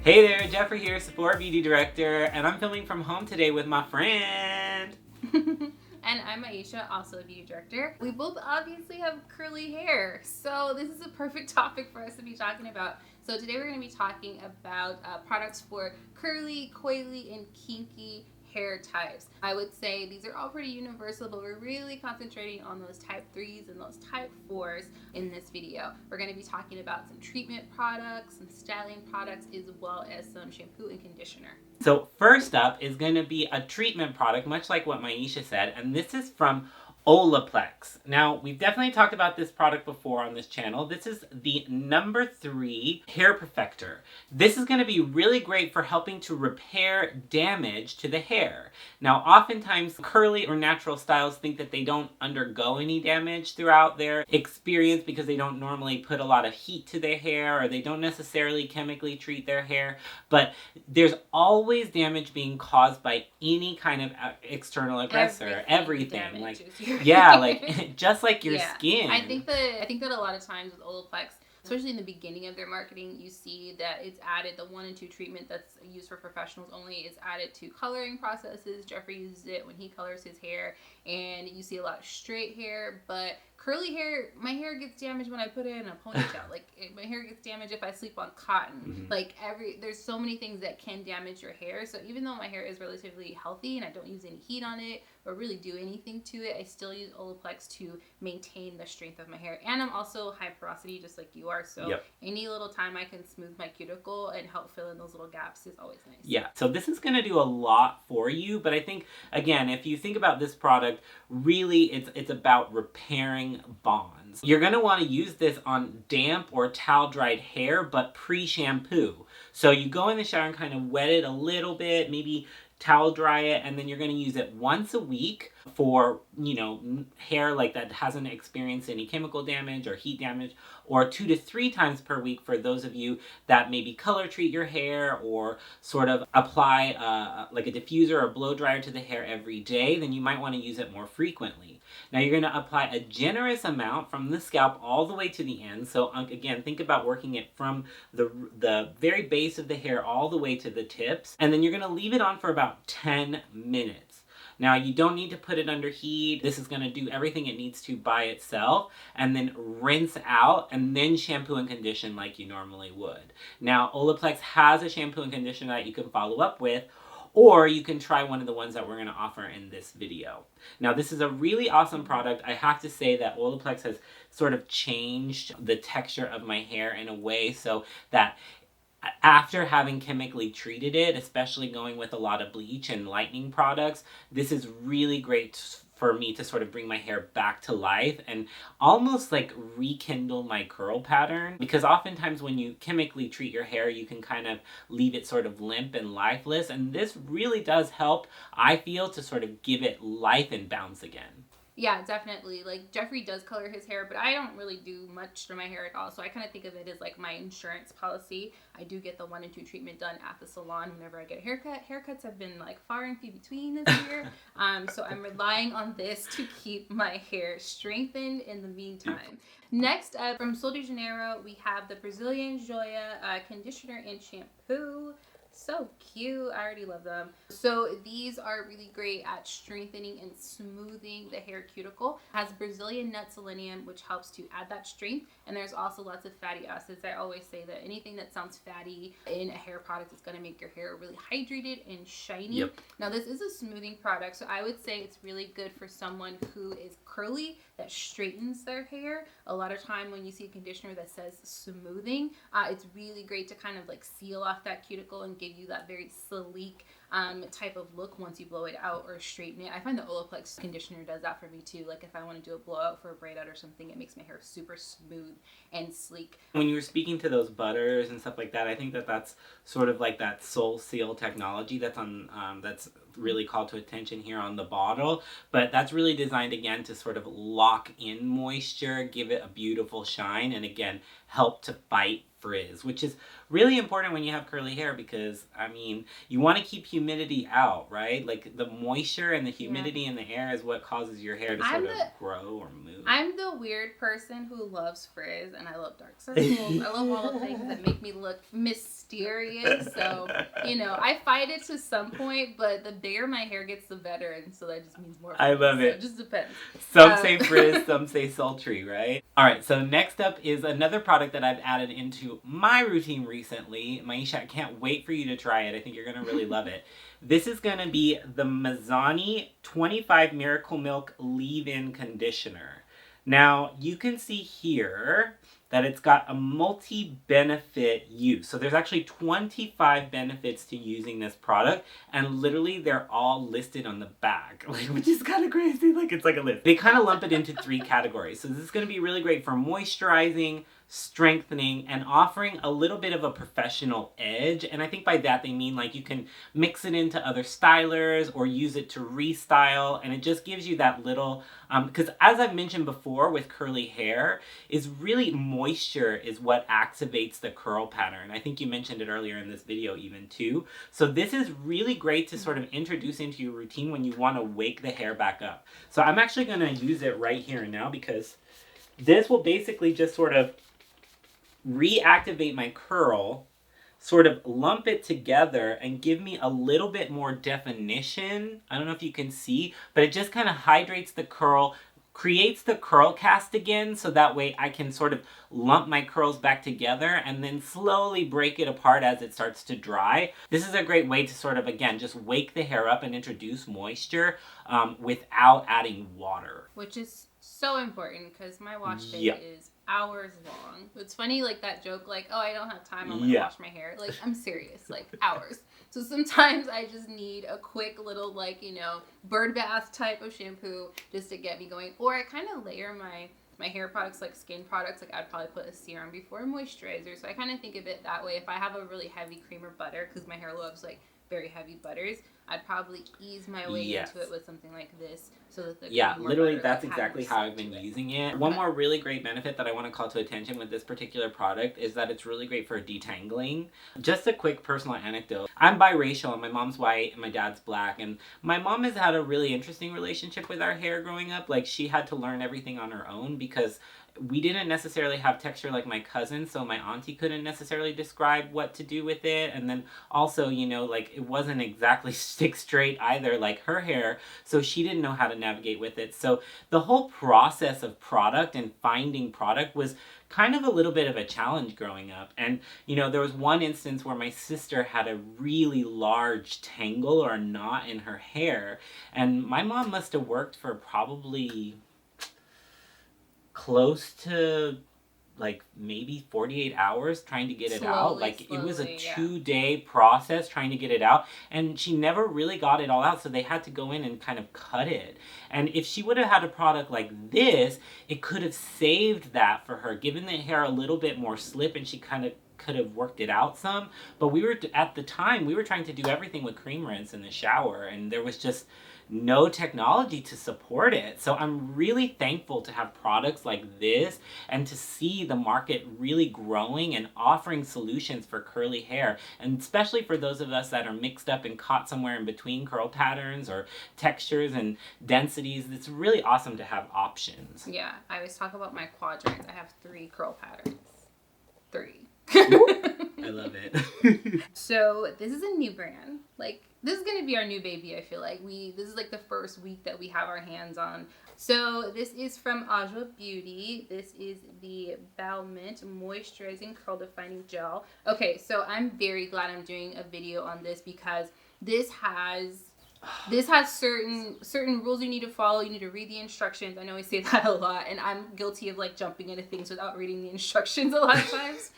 Hey there, Jeffrey here, Sephora Beauty Director, and I'm filming from home today with my friend. And I'm Myiesha, also a beauty director. We both obviously have curly hair, so this is a perfect topic for us to be talking about. So today we're going to be talking about products for curly, coily, and kinky hair types. I would say these are all pretty universal, but we're really concentrating on those type 3s and those type 4s in this video. We're going to be talking about some treatment products, some styling products, as well as some shampoo and conditioner. So first up is going to be a treatment product, much like what Myiesha said, and this is from Olaplex. Now, we've definitely talked about this product before on this channel. This is the number 3 hair perfector. This is going to be really great for helping to repair damage to the hair. Now, oftentimes curly or natural styles think that they don't undergo any damage throughout their experience because they don't normally put a lot of heat to their hair or they don't necessarily chemically treat their hair. But there's always damage being caused by any kind of external aggressor. Everything. Like, yeah, like just like your skin. I think that a lot of times with Olaplex, especially in the beginning of their marketing, you see that it's added, the 1 and 2 treatment that's used for professionals only is added to coloring processes. Jeffrey uses it when he colors his hair, and you see a lot of straight hair, but curly hair, my hair gets damaged when I put it in a ponytail. Like, my hair gets damaged if I sleep on cotton. Like, there's so many things that can damage your hair. So even though my hair is relatively healthy and I don't use any heat on it or really do anything to it, I still use Olaplex to maintain the strength of my hair. And I'm also high porosity, just like you are. So any little time I can smooth my cuticle and help fill in those little gaps is always nice. Yeah, so this is going to do a lot for you, but I think, again, if you think about this product, really it's about repairing bonds. You're going to want to use this on damp or towel-dried hair, but pre-shampoo. So you go in the shower and kind of wet it a little bit, maybe towel dry it, and then you're going to use it once a week for, you know, hair like that hasn't experienced any chemical damage or heat damage, or 2 to 3 times per week for those of you that maybe color treat your hair or sort of apply like a diffuser or blow dryer to the hair every day. Then you might want to use it more frequently. Now you're going to apply a generous amount from the scalp all the way to the end. So again, think about working it from the very base of the hair all the way to the tips, and then you're going to leave it on for about 10 minutes. Now, you don't need to put it under heat. This is going to do everything it needs to by itself, and then rinse out, and then shampoo and condition like you normally would. Now, Olaplex has a shampoo and conditioner that you can follow up with, or you can try one of the ones that we're going to offer in this video. Now, this is a really awesome product. I have to say that Olaplex has sort of changed the texture of my hair in a way so that after having chemically treated it, especially going with a lot of bleach and lightening products, this is really great for me to sort of bring my hair back to life and almost like rekindle my curl pattern. Because oftentimes when you chemically treat your hair, you can kind of leave it sort of limp and lifeless. And this really does help, I feel, to sort of give it life and bounce again. Yeah, definitely. Like, Jeffrey does color his hair, but I don't really do much to my hair at all. So I kind of think of it as like my insurance policy. I do get the 1 and 2 treatment done at the salon whenever I get a haircut. Haircuts have been like far and few between this year. So I'm relying on this to keep my hair strengthened in the meantime. Next up, from Sol de Janeiro, we have the Brazilian Joia conditioner and shampoo. So cute. I already love them. So these are really great at strengthening and smoothing the hair cuticle. It has Brazilian nut selenium, which helps to add that strength. And there's also lots of fatty acids. I always say that anything that sounds fatty in a hair product is going to make your hair really hydrated and shiny. Now, this is a smoothing product, so I would say it's really good for someone who is curly that straightens their hair. A lot of time when you see a conditioner that says smoothing, it's really great to kind of like seal off that cuticle and give you that very sleek type of look once you blow it out or straighten it. I find the Olaplex conditioner does that for me too. Like, if I want to do a blowout for a braid out or something, it makes my hair super smooth and sleek. When you were speaking to those butters and stuff like that, I think that that's sort of like that Soul Seal technology that's on that's really called to attention here on the bottle. But that's really designed, again, to sort of lock in moisture, give it a beautiful shine, and again, help to fight frizz, which is really important when you have curly hair because, I mean, you want to keep humidity out, right? Like, the moisture and the humidity in the air is what causes your hair to sort of grow or move. I'm the weird person who loves frizz, and I love dark circles. I love all the things that make me look mysterious. So, you know, I fight it to some point, but the bigger my hair gets, the better, and so that just means more frizz. I love it. So it just depends. Some say frizz, some say sultry, right? All right, so next up is another product that I've added into my routine recently. Myiesha, I can't wait for you to try it. I think you're going to really love it. This is going to be the MIZANI 25 Miracle Milk Leave-In Conditioner. Now, you can see here that it's got a multi-benefit use. So there's actually 25 benefits to using this product, and literally they're all listed on the back, like, which is kind of crazy. Like, it's like a list. They kind of lump it into 3 categories. So this is going to be really great for moisturizing, strengthening, and offering a little bit of a professional edge. And I think by that they mean like you can mix it into other stylers or use it to restyle, and it just gives you that little because as I've mentioned before with curly hair, is really moisture is what activates the curl pattern. I think you mentioned it earlier in this video even too. So this is really great to sort of introduce into your routine when you want to wake the hair back up. So I'm actually going to use it right here and now, because this will basically just sort of reactivate my curl, sort of lump it together, and give me a little bit more definition. I don't know if you can see, but it just kind of hydrates the curl, creates the curl cast again, so that way I can sort of lump my curls back together and then slowly break it apart as it starts to dry. This is a great way to sort of, again, just wake the hair up and introduce moisture without adding water. Which is so important, because my wash day is hours long. It's funny, like that joke, like, oh, I don't have time, I'm gonna wash my hair. Like, I'm serious, like hours. So sometimes I just need a quick little, like, you know, bird bath type of shampoo just to get me going. Or I kind of layer my hair products, like skin products. Like, I'd probably put a serum before a moisturizer. So I kind of think of it that way. If I have a really heavy cream or butter, because my hair loves like very heavy butters, I'd probably ease my way into it with something like this, so that the literally butter, that's like, exactly how I've been using it. One more really great benefit that I want to call to attention with this particular product is that it's really great for detangling. Just a quick personal anecdote. I'm biracial, and my mom's white and my dad's black, and my mom has had a really interesting relationship with our hair growing up. Like, she had to learn everything on her own because we didn't necessarily have texture like my cousin, so my auntie couldn't necessarily describe what to do with it. And then also, you know, like, it wasn't exactly stick straight either like her hair, so she didn't know how to navigate with it. So the whole process of product and finding product was kind of a little bit of a challenge growing up. And, you know, there was one instance where my sister had a really large tangle or knot in her hair, and my mom must have worked for probably close to like maybe 48 hours trying to get it out. Like, it was a 2-day process trying to get it out, and she never really got it all out, so they had to go in and kind of cut it. And if she would have had a product like this, it could have saved that for her, given the hair a little bit more slip, and she kind of could have worked it out some. But we were, at the time, we were trying to do everything with cream rinse in the shower, and there was just no technology to support it. So I'm really thankful to have products like this and to see the market really growing and offering solutions for curly hair, and especially for those of us that are mixed up and caught somewhere in between curl patterns or textures and densities. It's really awesome to have options. Yeah, I always talk about my quadrants. I have 3 curl patterns. 3. I love it. So this is a new brand. Like, this is gonna be our new baby. I feel like this is like the first week that we have our hands on. So this is from ADWOA Beauty. This is the Bow Mint Moisturizing Curl Defining Gel. Okay, so I'm very glad I'm doing a video on this, because this has certain rules you need to follow. You need to read the instructions. I know I say that a lot, and I'm guilty of like jumping into things without reading the instructions a lot of times.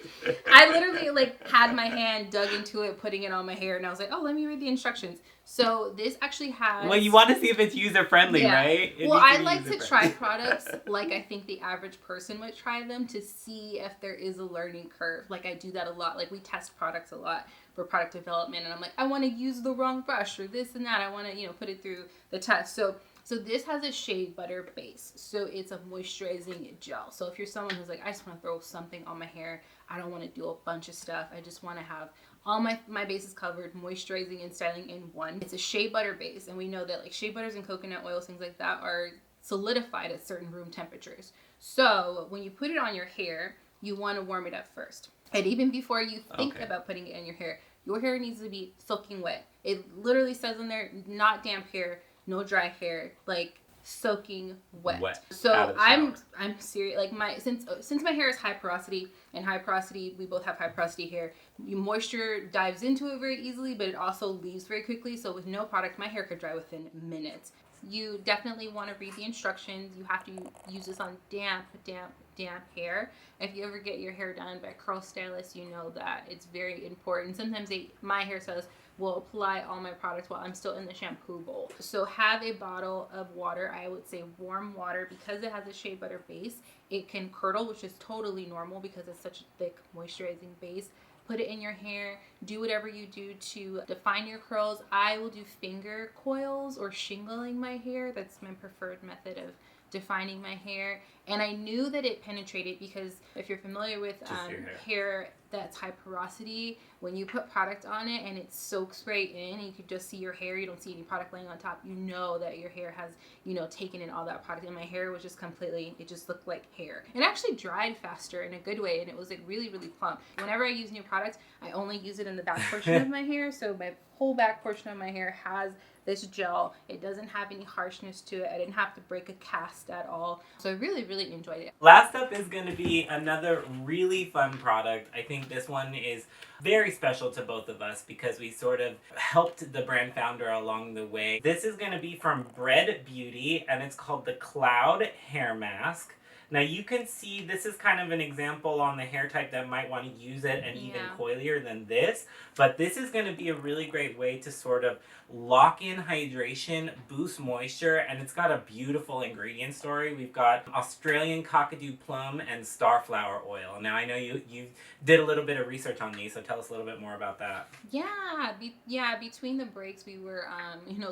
I literally like had my hand dug into it, putting it on my hair, and I was like, oh, let me read the instructions. So this actually has... Well, you want to see if it's user-friendly, right? Well, I like to try products like I think the average person would try them, to see if there is a learning curve. Like, I do that a lot. Like, we test products a lot for product development, and I'm like, I want to use the wrong brush or this and that. I want to, you know, put it through the test. So this has a shea butter base. So it's a moisturizing gel. So if you're someone who's like, I just want to throw something on my hair, I don't want to do a bunch of stuff, I just want to have all my bases covered, moisturizing and styling in one. It's a shea butter base, and we know that like shea butters and coconut oils, things like that, are solidified at certain room temperatures. So when you put it on your hair, you want to warm it up first. And even before you think about putting it in your hair needs to be soaking wet. It literally says in there, not damp hair, no dry hair, like soaking wet. So I'm serious. Like since my hair is high porosity, and high porosity, we both have high porosity hair, moisture dives into it very easily, but it also leaves very quickly. So with no product, my hair could dry within minutes. You definitely want to read the instructions. You have to use this on damp hair. If you ever get your hair done by a curl stylist, you know that it's very important. Sometimes my hairstylist will apply all my products while I'm still in the shampoo bowl. So have a bottle of water. I would say warm water, because it has a shea butter base. It can curdle, which is totally normal because it's such a thick moisturizing base. Put it in your hair. Do whatever you do to define your curls. I will do finger coils or shingling my hair. That's my preferred method of defining my hair. And I knew that it penetrated because if you're familiar with hair that's high porosity, when you put product on it and it soaks right in, you could just see your hair, you don't see any product laying on top, you know that your hair has, you know, taken in all that product. And my hair was just completely, it just looked like hair. It actually dried faster in a good way, and it was like really, really plump. Whenever I use new products, I only use it in the back portion of my hair. So my whole back portion of my hair has this gel. It doesn't have any harshness to it. I didn't have to break a cast at all. So I really, really enjoyed it. Last up is going to be another really fun product. I think this one is very special to both of us because we sort of helped the brand founder along the way. This is going to be from Bread Beauty, and it's called the Cloud Hair Mask. Now you can see this is kind of an example on the hair type that might want to use it and even coilier than this. But this is going to be a really great way to sort of lock in hydration, boost moisture, and it's got a beautiful ingredient story. We've got Australian cockatoo plum and starflower oil. Now I know you did a little bit of research on these, so tell us a little bit more about that. Yeah, between the breaks we were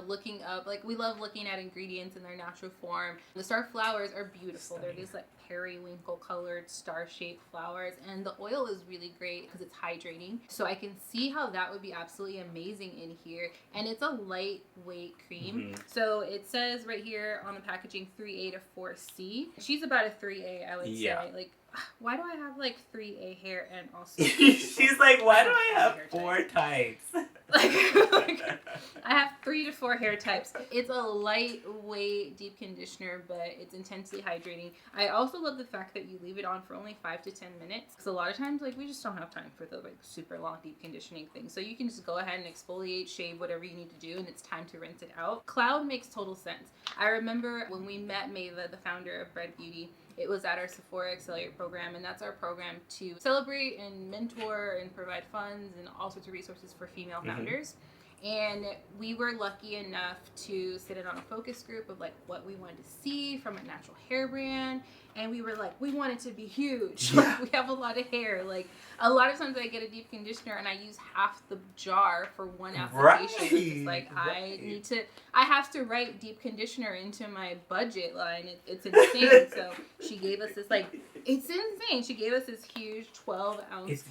looking up, like we love looking at ingredients in their natural form. The starflowers are beautiful. They're these like periwinkle colored star-shaped flowers, and the oil is really great because it's hydrating. So I can see how that would be absolutely amazing in here. And it's a lightweight cream. So it says right here on the packaging 3A to 4C. She's about a 3A, I would say. Like, why do I have like 3A hair and also she's like, why do I have 4 types? like, I have 3 to 4 hair types. It's a lightweight deep conditioner, but it's intensely hydrating. I also love the fact that you leave it on for only 5 to 10 minutes, because a lot of times like we just don't have time for the like super long deep conditioning thing. So you can just go ahead and exfoliate, shave, whatever you need to do, and it's time to rinse it out. Cloud makes total sense. I remember when we met Mava, the founder of Bread Beauty, it was at our Sephora Accelerate program, and that's our program to celebrate and mentor and provide funds and all sorts of resources for female founders. And we were lucky enough to sit in on a focus group of like what we wanted to see from a natural hair brand. And we were like, we want it to be huge. Like, we have a lot of hair. Like, a lot of times I get a deep conditioner and I use half the jar for one application. It's like, I have to write deep conditioner into my budget line. It's insane. So she gave us this, like, it's insane. She gave us this huge 12-ounce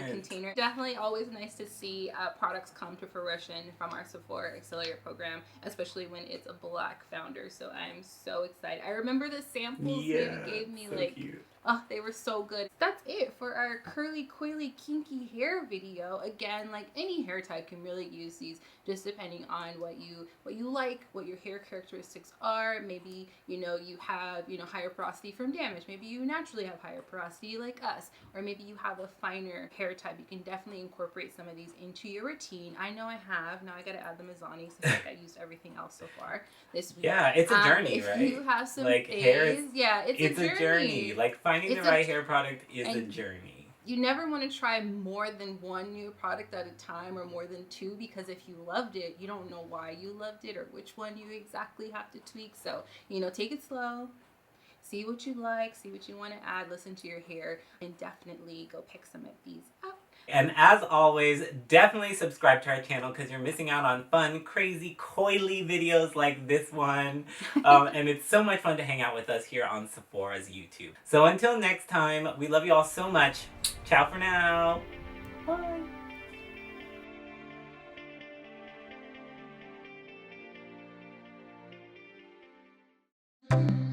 container. Definitely always nice to see products come to fruition from our Sephora Accelerator program, especially when it's a Black founder. So I'm so excited. I remember the samples they gave me, so like, cute. Oh, they were so good. That's it for our curly, coily, kinky hair video. Again, like any hair type can really use these, just depending on what you like, what your hair characteristics are. Maybe, you have, higher porosity from damage. Maybe you naturally have higher porosity like us. Or maybe you have a finer hair type. You can definitely incorporate some of these into your routine. I know I have. Now I gotta add the MIZANI, since I think I used everything else so far this week. Yeah, it's a journey, right? If you have some like days, hair it's a journey. Like finding the right hair product is a journey. You never want to try more than one new product at a time, or more than 2, because if you loved it, you don't know why you loved it or which one you exactly have to tweak. So, take it slow. See what you like, see what you want to add, listen to your hair, and definitely go pick some of these up. And as always, definitely subscribe to our channel because you're missing out on fun, crazy, coily videos like this one. And it's so much fun to hang out with us here on Sephora's YouTube. So until next time, we love you all so much. Ciao for now. Bye. you.